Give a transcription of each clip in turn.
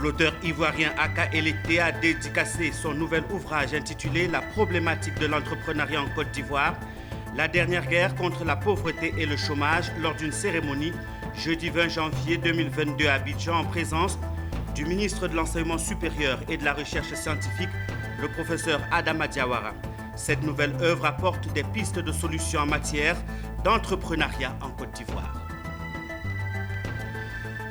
L'auteur ivoirien Aka Elete a dédicacé son nouvel ouvrage intitulé « La problématique de l'entrepreneuriat en Côte d'Ivoire, la dernière guerre contre la pauvreté et le chômage » lors d'une cérémonie jeudi 20 janvier 2022 à Abidjan en présence du ministre de l'Enseignement supérieur et de la Recherche scientifique, le professeur Adama Diawara. Cette nouvelle œuvre apporte des pistes de solutions en matière d'entrepreneuriat en Côte d'Ivoire.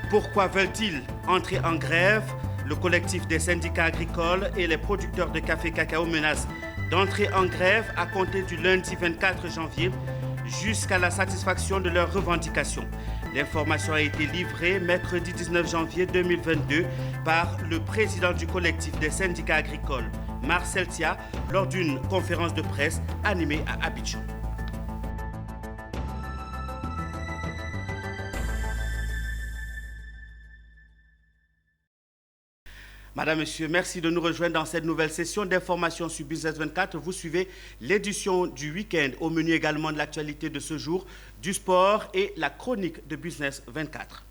Pourquoi veulent-ils entrer en grève? Le collectif des syndicats agricoles et les producteurs de café cacao menacent d'entrer en grève à compter du lundi 24 janvier jusqu'à la satisfaction de leurs revendications. L'information a été livrée mercredi 19 janvier 2022 par le président du collectif des syndicats agricoles, Marcel Tia, lors d'une conférence de presse animée à Abidjan. Madame, Monsieur, merci de nous rejoindre dans cette nouvelle session d'information sur Business 24. Vous suivez l'édition du week-end, au menu également de l'actualité de ce jour, du sport et la chronique de Business 24.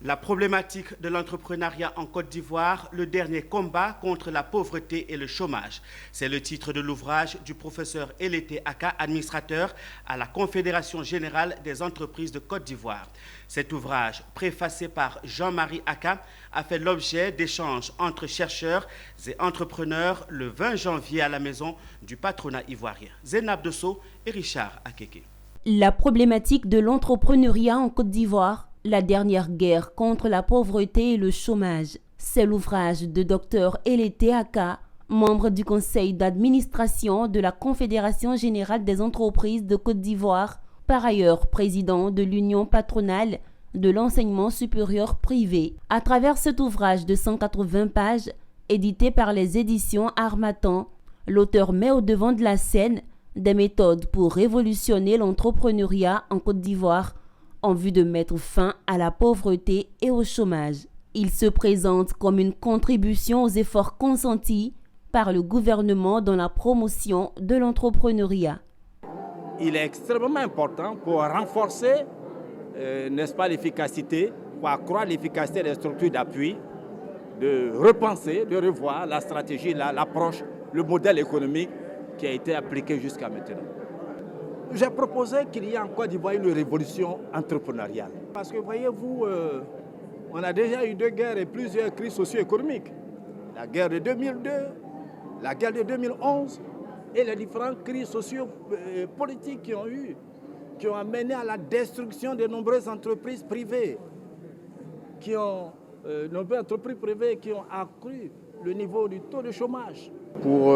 La problématique de l'entrepreneuriat en Côte d'Ivoire, le dernier combat contre la pauvreté et le chômage. C'est le titre de l'ouvrage du professeur Elete Aka, administrateur à la Confédération générale des entreprises de Côte d'Ivoire. Cet ouvrage, préfacé par Jean-Marie Aka, a fait l'objet d'échanges entre chercheurs et entrepreneurs le 20 janvier à la maison du patronat ivoirien. Zénab Dosso et Richard Akeke. La problématique de l'entrepreneuriat en Côte d'Ivoire, la dernière guerre contre la pauvreté et le chômage. C'est l'ouvrage de Dr Elete Aka, membre du conseil d'administration de la Confédération générale des entreprises de Côte d'Ivoire, par ailleurs président de l'Union patronale de l'enseignement supérieur privé. À travers cet ouvrage de 180 pages, édité par les éditions Harmattan, l'auteur met au devant de la scène des méthodes pour révolutionner l'entrepreneuriat en Côte d'Ivoire en vue de mettre fin à la pauvreté et au chômage. Il se présente comme une contribution aux efforts consentis par le gouvernement dans la promotion de l'entrepreneuriat. Il est extrêmement important pour renforcer, n'est-ce pas, l'efficacité, pour accroître l'efficacité des structures d'appui, de repenser, de revoir la stratégie, l'approche, le modèle économique qui a été appliqué jusqu'à maintenant. J'ai proposé qu'il y ait en Côte d'Ivoire une révolution entrepreneuriale. Parce que voyez-vous, on a déjà eu 2 guerres et plusieurs crises socio-économiques. La guerre de 2002, la guerre de 2011 et les différentes crises socio-politiques qui ont amené à la destruction de nombreuses entreprises privées, qui ont accru le niveau du taux de chômage. Pour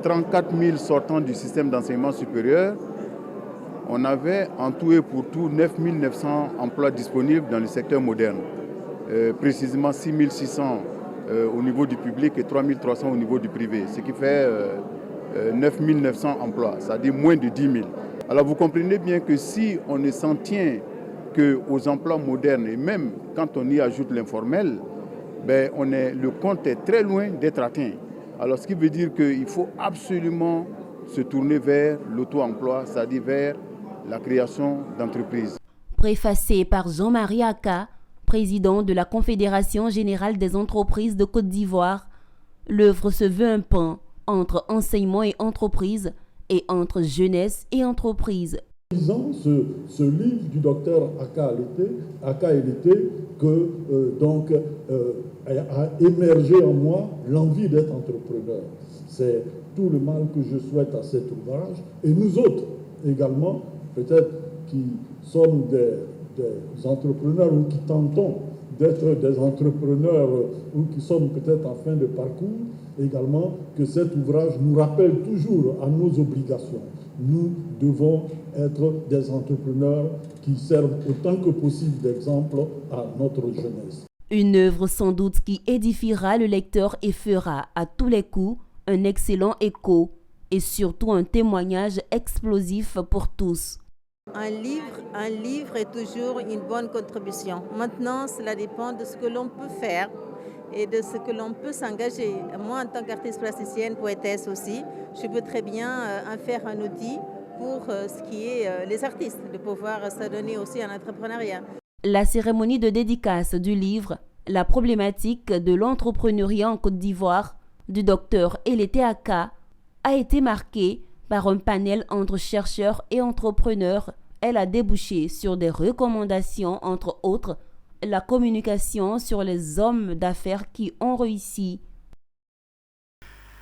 34 000 sortants du système d'enseignement supérieur, on avait en tout et pour tout 9 900 emplois disponibles dans le secteur moderne. Précisément 6 600 au niveau du public et 3 300 au niveau du privé, ce qui fait 9 900 emplois, c'est-à-dire moins de 10 000. Alors vous comprenez bien que si on ne s'en tient qu'aux emplois modernes, et même quand on y ajoute l'informel, le compte est très loin d'être atteint. Alors ce qui veut dire qu'il faut absolument se tourner vers l'auto-emploi, c'est-à-dire vers la création d'entreprises. Préfacé par Jean-Marie Aka, président de la Confédération générale des entreprises de Côte d'Ivoire, l'œuvre se veut un pont entre enseignement et entreprise et entre jeunesse et entreprise. Lisant ce livre du docteur Aka Elete, a émergé en moi l'envie d'être entrepreneur. C'est tout le mal que je souhaite à cet ouvrage. Et nous autres également, peut-être qui sommes des entrepreneurs ou qui tentons d'être des entrepreneurs ou qui sommes peut-être en fin de parcours, également que cet ouvrage nous rappelle toujours à nos obligations. Nous devons être des entrepreneurs qui servent autant que possible d'exemple à notre jeunesse. Une œuvre sans doute qui édifiera le lecteur et fera à tous les coups un excellent écho et surtout un témoignage explosif pour tous. Un livre est toujours une bonne contribution. Maintenant, cela dépend de ce que l'on peut faire et de ce que l'on peut s'engager. Moi, en tant qu'artiste plasticienne, poétesse aussi, je peux très bien en faire un outil pour ce qui est les artistes, de pouvoir s'adonner aussi à l'entrepreneuriat. La cérémonie de dédicace du livre La problématique de l'entrepreneuriat en Côte d'Ivoire du docteur Eleté Aka a été marquée par un panel entre chercheurs et entrepreneurs. Elle a débouché sur des recommandations, entre autres, la communication sur les hommes d'affaires qui ont réussi.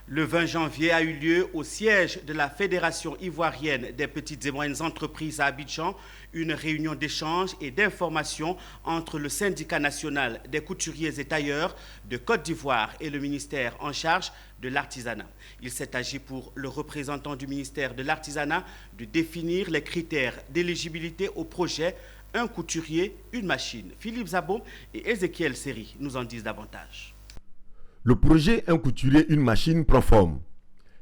Le 20 janvier a eu lieu au siège de la Fédération ivoirienne des petites et moyennes entreprises à Abidjan une réunion d'échange et d'information entre le syndicat national des couturiers et tailleurs de Côte d'Ivoire et le ministère en charge de l'artisanat. Il s'est agi pour le représentant du ministère de l'artisanat de définir les critères d'éligibilité au projet Un couturier, une machine. Philippe Zabo et Ézéchiel Seri nous en disent davantage. Le projet Un couturier, une machine prend forme.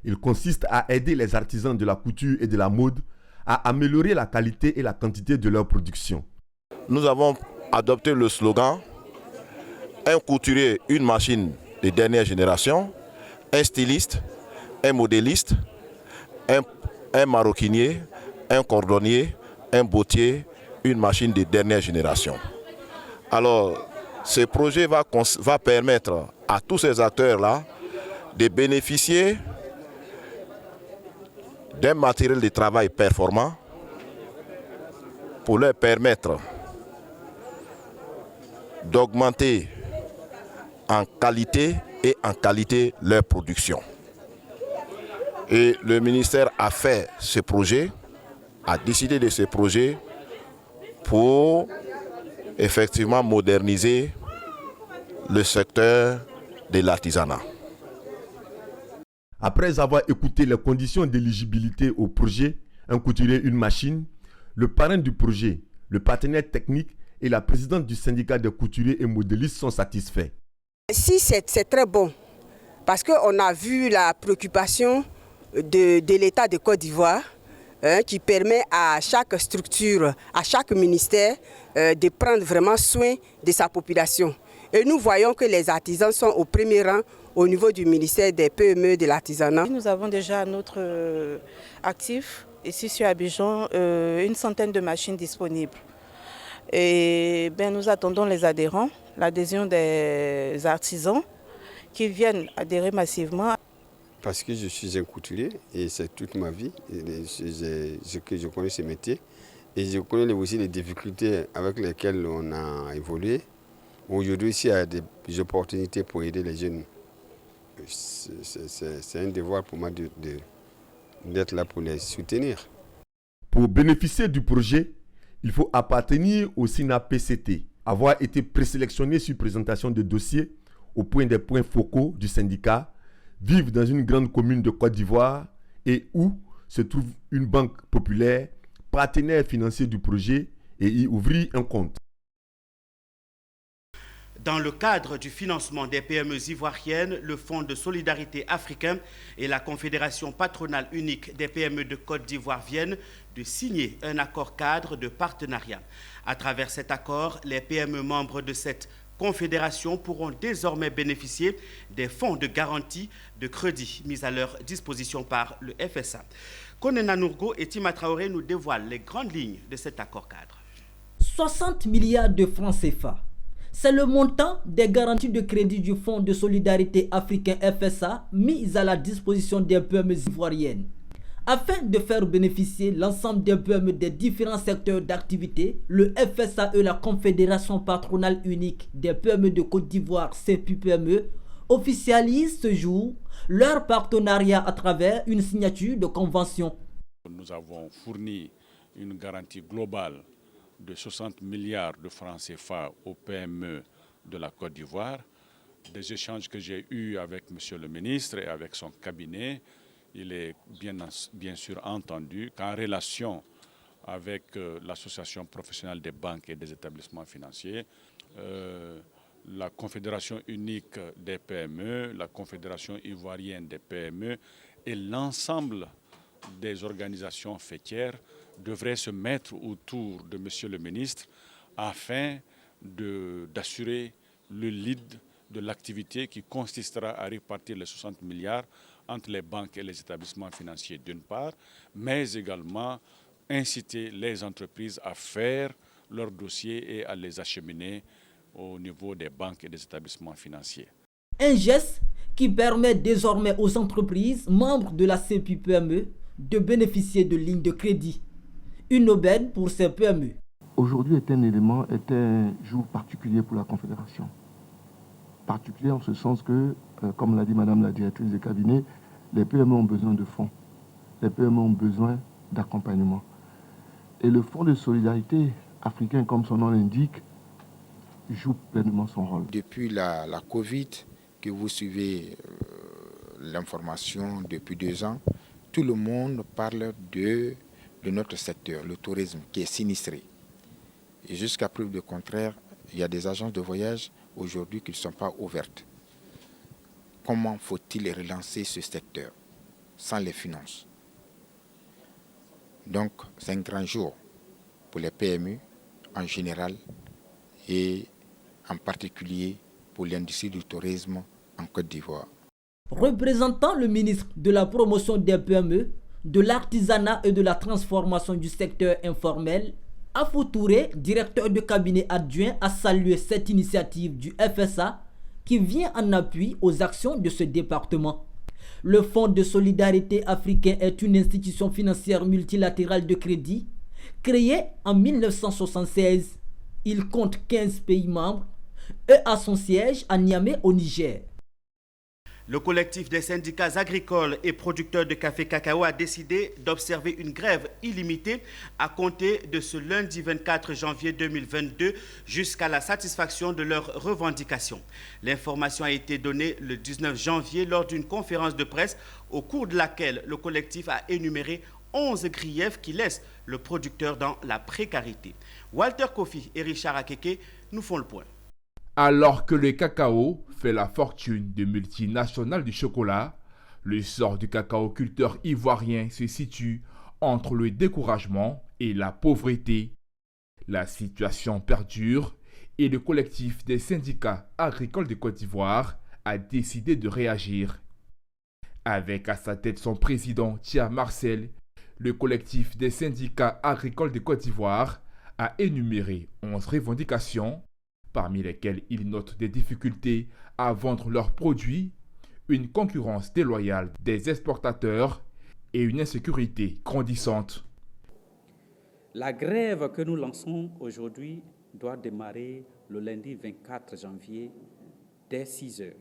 Il consiste à aider les artisans de la couture et de la mode à améliorer la qualité et la quantité de leur production. Nous avons adopté le slogan Un couturier, une machine de dernière génération, un styliste, un modéliste, un maroquinier, un cordonnier, un bottier, une machine de dernière génération. Alors, ce projet va permettre à tous ces acteurs-là de bénéficier d'un matériel de travail performant pour leur permettre d'augmenter en qualité et en qualité leur production. Et le ministère a fait ce projet, a décidé de ce projet pour effectivement moderniser le secteur de l'artisanat. Après avoir écouté les conditions d'éligibilité au projet Un couturier, une machine, le parrain du projet, le partenaire technique et la présidente du syndicat des couturiers et modélistes sont satisfaits. Si c'est très bon, parce qu'on a vu la préoccupation de l'État de Côte d'Ivoire, qui permet à chaque structure, à chaque ministère de prendre vraiment soin de sa population. Et nous voyons que les artisans sont au premier rang au niveau du ministère des PME de l'artisanat. Nous avons déjà à notre actif, ici sur Abidjan, une centaine de machines disponibles. Et nous attendons les adhérents, l'adhésion des artisans qui viennent adhérer massivement. Parce que je suis un couturier et c'est toute ma vie que je connais ce métier. Et je connais aussi les difficultés avec lesquelles on a évolué. Aujourd'hui, s'il y a des opportunités pour aider les jeunes, c'est un devoir pour moi d'être là pour les soutenir. Pour bénéficier du projet, il faut appartenir au SINA-PCT, avoir été présélectionné sur présentation de dossiers au point des points focaux du syndicat, vivre dans une grande commune de Côte d'Ivoire et où se trouve une banque populaire, partenaire financier du projet et y ouvrir un compte. Dans le cadre du financement des PME ivoiriennes, le Fonds de solidarité africain et la Confédération patronale unique des PME de Côte d'Ivoire viennent de signer un accord cadre de partenariat. À travers cet accord, les PME membres de cette confédération pourront désormais bénéficier des fonds de garantie de crédit mis à leur disposition par le FSA. Konena Nourgo et Tima Traoré nous dévoilent les grandes lignes de cet accord cadre. 60 milliards de francs CFA. C'est le montant des garanties de crédit du Fonds de solidarité africain FSA mis à la disposition des PME ivoiriennes. Afin de faire bénéficier l'ensemble des PME des différents secteurs d'activité, le FSA et la Confédération patronale unique des PME de Côte d'Ivoire, CPPME, officialisent ce jour leur partenariat à travers une signature de convention. Nous avons fourni une garantie globale de 60 milliards de francs CFA aux PME de la Côte d'Ivoire. Des échanges que j'ai eus avec M. le ministre et avec son cabinet, il est bien sûr entendu qu'en relation avec l'association professionnelle des banques et des établissements financiers, la Confédération unique des PME, la Confédération ivoirienne des PME et l'ensemble des organisations faîtières devraient se mettre autour de M. le ministre afin d'assurer le lead de l'activité qui consistera à répartir les 60 milliards entre les banques et les établissements financiers d'une part, mais également inciter les entreprises à faire leurs dossiers et à les acheminer au niveau des banques et des établissements financiers. Un geste qui permet désormais aux entreprises membres de la CPI-PME de bénéficier de lignes de crédit. Une aubaine pour ces PME. Aujourd'hui est un jour particulier pour la Confédération. Particulier en ce sens que, comme l'a dit Madame la directrice de cabinet, les PME ont besoin de fonds. Les PME ont besoin d'accompagnement. Et le Fonds de solidarité africain, comme son nom l'indique, joue pleinement son rôle. Depuis la Covid, que vous suivez l'information depuis 2 ans, tout le monde parle de notre secteur, le tourisme, qui est sinistré. Et jusqu'à preuve du contraire, il y a des agences de voyage aujourd'hui qui ne sont pas ouvertes. Comment faut-il relancer ce secteur sans les finances? Donc, c'est un grand jour pour les PME en général et en particulier pour l'industrie du tourisme en Côte d'Ivoire. Représentant le ministre de la promotion des PME, de l'artisanat et de la transformation du secteur informel, Afou Touré, directeur de cabinet adjoint, a salué cette initiative du FSA qui vient en appui aux actions de ce département. Le Fonds de solidarité africain est une institution financière multilatérale de crédit créée en 1976. Il compte 15 pays membres et a son siège à Niamey au Niger. Le collectif des syndicats agricoles et producteurs de café cacao a décidé d'observer une grève illimitée à compter de ce lundi 24 janvier 2022 jusqu'à la satisfaction de leurs revendications. L'information a été donnée le 19 janvier lors d'une conférence de presse au cours de laquelle le collectif a énuméré 11 griefs qui laissent le producteur dans la précarité. Walter Kofi et Richard Akeke nous font le point. Alors que le cacao fait la fortune de multinationales du chocolat, le sort du cacao-culteur ivoirien se situe entre le découragement et la pauvreté. La situation perdure et le collectif des syndicats agricoles de Côte d'Ivoire a décidé de réagir. Avec à sa tête son président Thia Marcel, le collectif des syndicats agricoles de Côte d'Ivoire a énuméré 11 revendications, parmi lesquels ils notent des difficultés à vendre leurs produits, une concurrence déloyale des exportateurs et une insécurité grandissante. La grève que nous lançons aujourd'hui doit démarrer le lundi 24 janvier dès 6 heures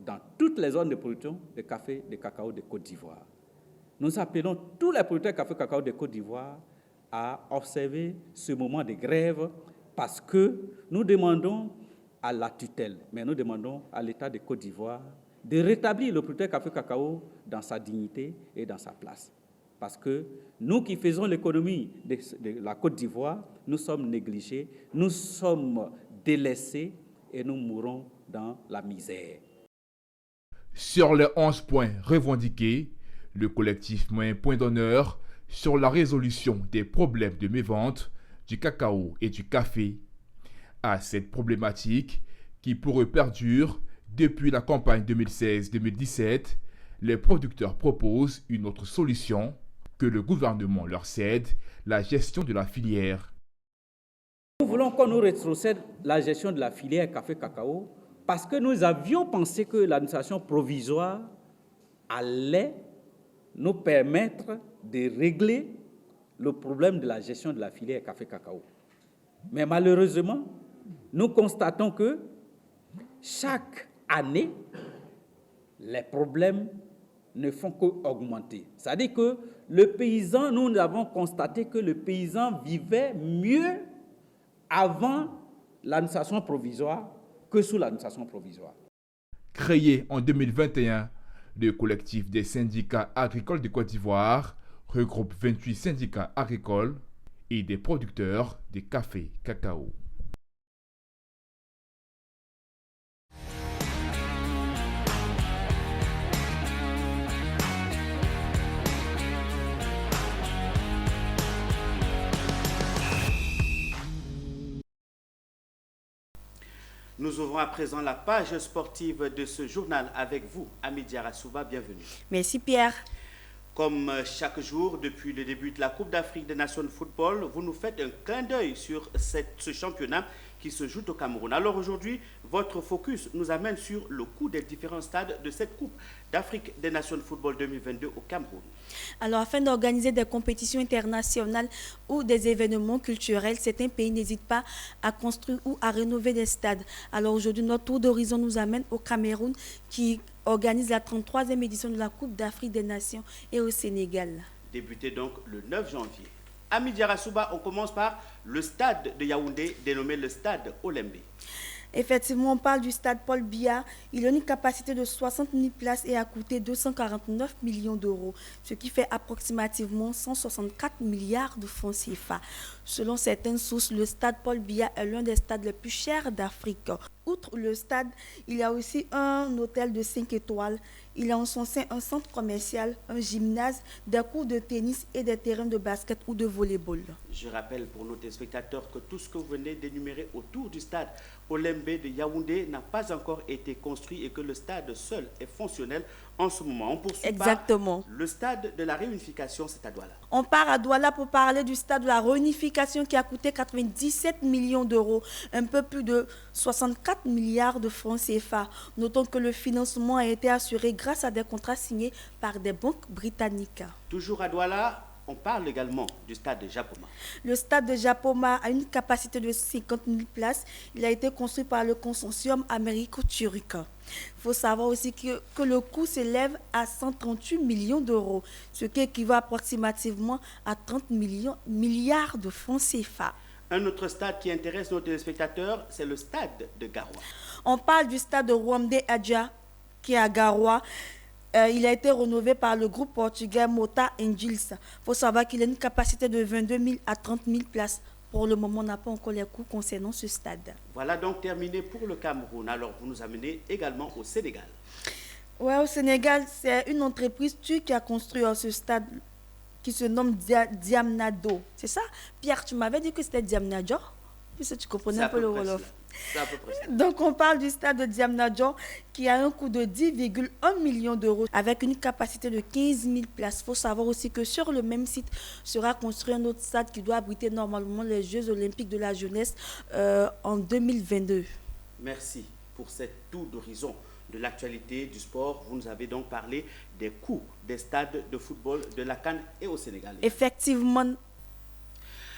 dans toutes les zones de production de café et de cacao de Côte d'Ivoire. Nous appelons tous les producteurs de café et cacao de Côte d'Ivoire à observer ce moment de grève parce que nous demandons à la tutelle, mais nous demandons à l'État de Côte d'Ivoire de rétablir le producteur café cacao dans sa dignité et dans sa place. Parce que nous qui faisons l'économie de la Côte d'Ivoire, nous sommes négligés, nous sommes délaissés et nous mourons dans la misère. Sur les 11 points revendiqués, le collectif met un point d'honneur sur la résolution des problèmes de mévente du cacao et du café. À cette problématique, qui pour eux perdure depuis la campagne 2016-2017, les producteurs proposent une autre solution, que le gouvernement leur cède la gestion de la filière. Nous voulons qu'on nous rétrocède la gestion de la filière café-cacao parce que nous avions pensé que l'administration provisoire allait nous permettre de régler le problème de la gestion de la filière café-cacao. Mais malheureusement, nous constatons que chaque année, les problèmes ne font qu'augmenter. C'est-à-dire que le paysan, nous avons constaté que le paysan vivait mieux avant l'administration provisoire que sous l'administration provisoire. Créé en 2021, le collectif des syndicats agricoles de Côte d'Ivoire regroupe 28 syndicats agricoles et des producteurs de café cacao. Nous ouvrons à présent la page sportive de ce journal avec vous, Amidi Arasouba, bienvenue. Merci Pierre. Comme chaque jour, depuis le début de la Coupe d'Afrique des Nations de football, vous nous faites un clin d'œil sur ce championnat qui se jouent au Cameroun. Alors aujourd'hui, votre focus nous amène sur le coût des différents stades de cette Coupe d'Afrique des Nations de football 2022 au Cameroun. Alors, afin d'organiser des compétitions internationales ou des événements culturels, certains pays n'hésitent pas à construire ou à rénover des stades. Alors aujourd'hui, notre tour d'horizon nous amène au Cameroun qui organise la 33e édition de la Coupe d'Afrique des Nations et au Sénégal. Débuté donc le 9 janvier. À Midiarasuba, on commence par le stade de Yaoundé, dénommé le stade Olembe. Effectivement, on parle du stade Paul Biya. Il a une capacité de 60 000 places et a coûté 249 millions d'euros, ce qui fait approximativement 164 milliards de francs CFA. Selon certaines sources, le stade Paul Biya est l'un des stades les plus chers d'Afrique. Outre le stade, il y a aussi un hôtel de 5 étoiles. Il a en son sein un centre commercial, un gymnase, des cours de tennis et des terrains de basket ou de volley-ball. Je rappelle pour nos téléspectateurs que tout ce que vous venez d'énumérer autour du stade Olembe de Yaoundé n'a pas encore été construit et que le stade seul est fonctionnel en ce moment. On poursuit Exactement. Le stade de la réunification, c'est à Douala. On part à Douala pour parler du stade de la réunification qui a coûté 97 millions d'euros, un peu plus de 64 milliards de francs CFA. Notons que le financement a été assuré grâce à des contrats signés par des banques britanniques. Toujours à Douala, on parle également du stade de Japoma. Le stade de Japoma a une capacité de 50 000 places. Il a été construit par le consortium américo-turc. Il faut savoir aussi que le coût s'élève à 138 millions d'euros, ce qui équivaut approximativement à 30 milliards de francs CFA. Un autre stade qui intéresse nos téléspectateurs, c'est le stade de Garoua. On parle du stade de Rwamde Adja, qui est à Garoua. Il a été rénové par le groupe portugais Mota Engils. Il faut savoir qu'il a une capacité de 22 000 à 30 000 places. Pour le moment, on n'a pas encore les coûts concernant ce stade. Voilà donc terminé pour le Cameroun. Alors, vous nous amenez également au Sénégal. Oui, au Sénégal, c'est une entreprise turque qui a construit ce stade qui se nomme Diamnado. C'est ça? Pierre, tu m'avais dit que c'était Diamnadjo? Puisque tu comprenais un peu le Wolof. Donc, on parle du stade de Diamnadjo qui a un coût de 10,1 millions d'euros avec une capacité de 15 000 places. Il faut savoir aussi que sur le même site sera construit un autre stade qui doit abriter normalement les Jeux olympiques de la jeunesse en 2022. Merci pour cette tour d'horizon de l'actualité du sport. Vous nous avez donc parlé des coûts des stades de football de la CAN et au Sénégal. Effectivement.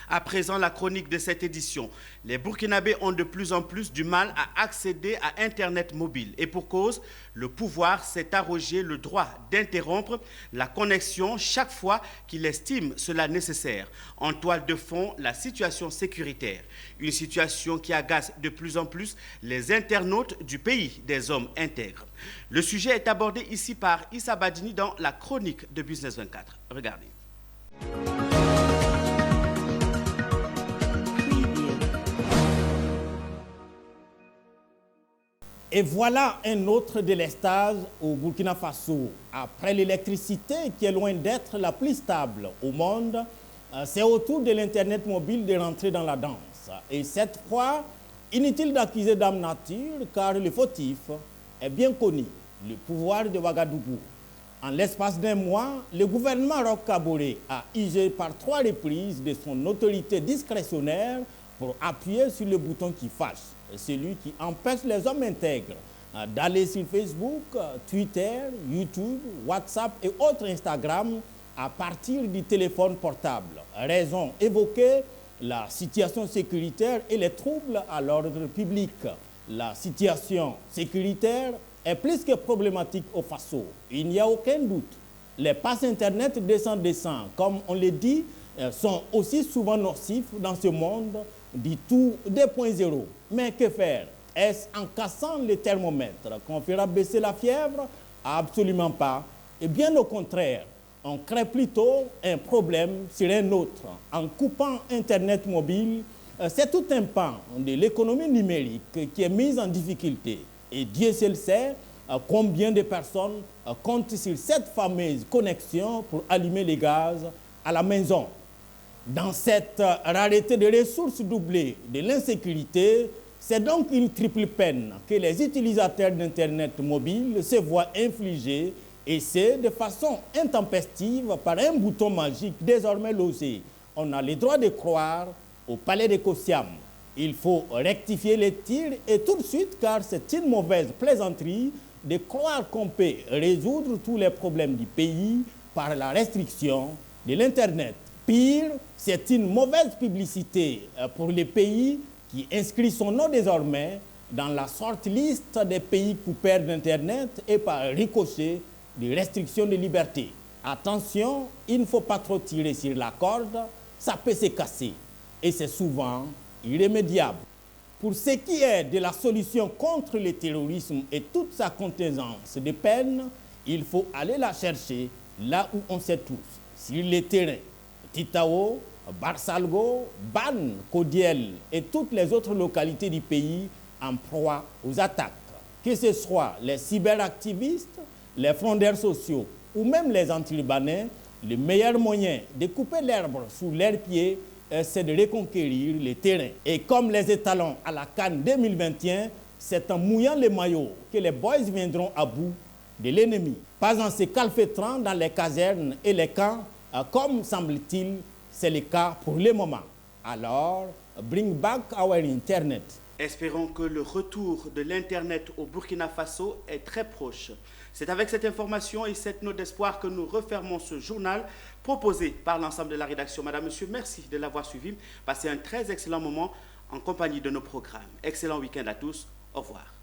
À présent, la chronique de cette édition. Les Burkinabés ont de plus en plus du mal à accéder à Internet mobile. Et pour cause, le pouvoir s'est arrogé le droit d'interrompre la connexion chaque fois qu'il estime cela nécessaire. En toile de fond, la situation sécuritaire. Une situation qui agace de plus en plus les internautes du pays des hommes intègres. Le sujet est abordé ici par Issa Badini dans la chronique de Business 24. Regardez. Et voilà un autre délestage au Burkina Faso. Après l'électricité qui est loin d'être la plus stable au monde, c'est au tour de l'Internet mobile de rentrer dans la danse. Et cette fois, inutile d'accuser d'âme nature car le fautif est bien connu, le pouvoir de Ouagadougou. En l'espace d'un mois, le gouvernement Roch Kaboré a usé par 3 reprises de son autorité discrétionnaire pour appuyer sur le bouton qui fâche, celui qui empêche les hommes intègres d'aller sur Facebook, Twitter, YouTube, WhatsApp et autres Instagram à partir du téléphone portable. Raison évoquée, la situation sécuritaire et les troubles à l'ordre public. La situation sécuritaire est plus que problématique au Faso. Il n'y a aucun doute. Les passes Internet 200, comme on le dit, sont aussi souvent nocifs dans ce monde du tout 2.0. Mais que faire? Est-ce en cassant le thermomètre qu'on fera baisser la fièvre? Absolument pas. Et bien au contraire, on crée plutôt un problème sur un autre. En coupant Internet mobile, c'est tout un pan de l'économie numérique qui est mise en difficulté. Et Dieu seul sait combien de personnes comptent sur cette fameuse connexion pour allumer les gaz à la maison. Dans cette rareté de ressources doublées de l'insécurité, c'est donc une triple peine que les utilisateurs d'Internet mobile se voient infliger, et c'est de façon intempestive par un bouton magique désormais logé. On a le droit de croire au palais de Kosiam. Il faut rectifier les tirs et tout de suite, car c'est une mauvaise plaisanterie de croire qu'on peut résoudre tous les problèmes du pays par la restriction de l'Internet. Pire, c'est une mauvaise publicité pour les pays qui inscrit son nom désormais dans la shortlist des pays coupés d'Internet et par ricochet des restrictions de liberté. Attention, il ne faut pas trop tirer sur la corde, ça peut se casser et c'est souvent irrémédiable. Pour ce qui est de la solution contre le terrorisme et toute sa contingence de peine, il faut aller la chercher là où on sait tous, sur les terrains. Titao, Barsalgo, Ban, Kodiel et toutes les autres localités du pays en proie aux attaques. Que ce soit les cyberactivistes, les frondeurs sociaux ou même les anti-libanais, le meilleur moyen de couper l'herbe sous leurs pieds, c'est de reconquérir les terrains. Et comme les étalons à la CAN 2021, c'est en mouillant les maillots que les boys viendront à bout de l'ennemi. Pas en se calfeutrant dans les casernes et les camps, comme semble-t-il, c'est le cas pour le moment. Alors, bring back our Internet. Espérons que le retour de l'Internet au Burkina Faso est très proche. C'est avec cette information et cette note d'espoir que nous refermons ce journal proposé par l'ensemble de la rédaction. Madame, Monsieur, merci de l'avoir suivi. Passez un très excellent moment en compagnie de nos programmes. Excellent week-end à tous. Au revoir.